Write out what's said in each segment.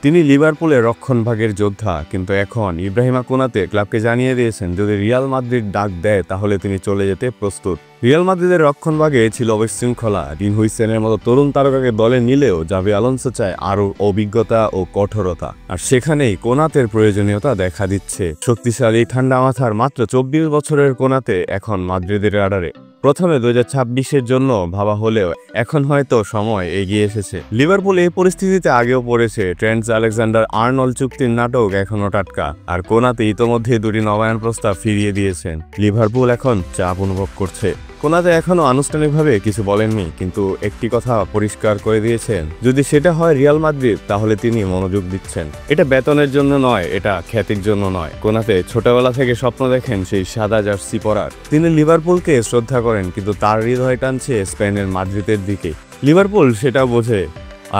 তিনি লিভারপুলের রক্ষণভাগের যোদ্ধা, কিন্তু এখন ইব্রাহিমা কোনাতে ক্লাবকে জানিয়ে দিয়েছেন যদি রিয়াল মাদ্রিদ ডাক দেয় তাহলে তিনি চলে যেতে প্রস্তুত। রিয়াল মাদ্রিদের রক্ষণভাগে ছিল অবিশৃঙ্খলা, ডিন হুইসেনের মতো তরুণ তারকাকে দলে নিলেও জাভি আলোনসো চায় আরও অভিজ্ঞতা ও কঠোরতা, আর সেখানেই কোনাতের প্রয়োজনীয়তা দেখা দিচ্ছে। শক্তিশালী ঠান্ডা মাথার মাত্র 24 বছরের কোনাতে এখন মাদ্রিদের রাডারে। প্রথমে 2026-এর জন্য ভাবা হলেও এখন হয়তো সময় এগিয়ে এসেছে। লিভারপুল এই পরিস্থিতিতে আগেও পড়েছে। ট্রেন্ট আলেকজান্ডার-আর্নল্ড চুক্তির নাটক এখনও টাটকা, আর কোনাতে ইতোমধ্যে 2টি নবায়ন প্রস্তাব ফিরিয়ে দিয়েছেন। লিভারপুল এখন চাপ অনুভব করছে। কোনাতে এখনও আনুষ্ঠানিকভাবে কিছু বলেননি, কিন্তু একটি কথা পরিষ্কার করে দিয়েছেন, যদি সেটা হয় রিয়াল মাদ্রিদ তাহলে তিনি মনোযোগ দিচ্ছেন। এটা বেতনের জন্য নয়, এটা খ্যাতির জন্য নয়। কোনাতে ছোটবেলা থেকে স্বপ্ন দেখেন সেই সাদা জার্সি পরার। তিনি লিভারপুলকে শ্রদ্ধা করেন, কিন্তু তার হৃদয় টানছে স্পেনের মাদ্রিদের দিকে। লিভারপুল সেটা বোঝে,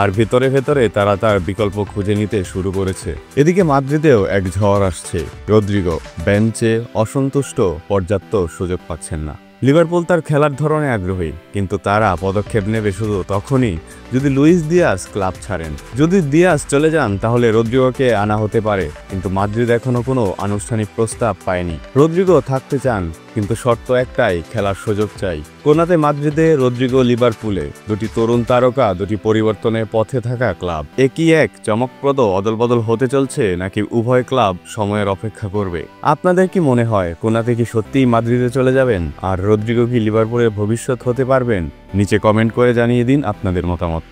আর ভেতরে ভেতরে তারা তার বিকল্প খুঁজে নিতে শুরু করেছে। এদিকে মাদ্রিদেও এক ঝড় আসছে। রদ্রিগো বেঞ্চে অসন্তুষ্ট, পর্যাপ্ত সুযোগ পাচ্ছেন না। লিভারপুল তার খেলার ধরনে আগ্রহী, কিন্তু তারা পদক্ষেপ নেবে শুধু তখনই যদি লুইস দিয়াস ক্লাব ছাড়েন। যদি দিয়াস চলে যান তাহলে রদ্রিগোকে আনা হতে পারে, কিন্তু মাদ্রিদ এখনো কোনো আনুষ্ঠানিক প্রস্তাব পায়নি। রদ্রিগো থাকতে চান, কিন্তু শর্ত একটাই, খেলার সুযোগ চাই। কোনাতে মাদ্রিদে, রদ্রিগো লিভারপুলে, 2টি তরুণ তারকা, 2টি পরিবর্তনের পথে থাকা ক্লাব। একই এক চমকপ্রদ অদলবদল হতে চলছে, নাকি উভয় ক্লাব সময়ের অপেক্ষা করবে? আপনাদের কি মনে হয় কোনাতে কি সত্যিই মাদ্রিদে চলে যাবেন, আর রদ্রিগো কি লিভারপুলের ভবিষ্যৎ হতে পারবেন? নিচে কমেন্ট করে জানিয়ে দিন আপনাদের মতামত।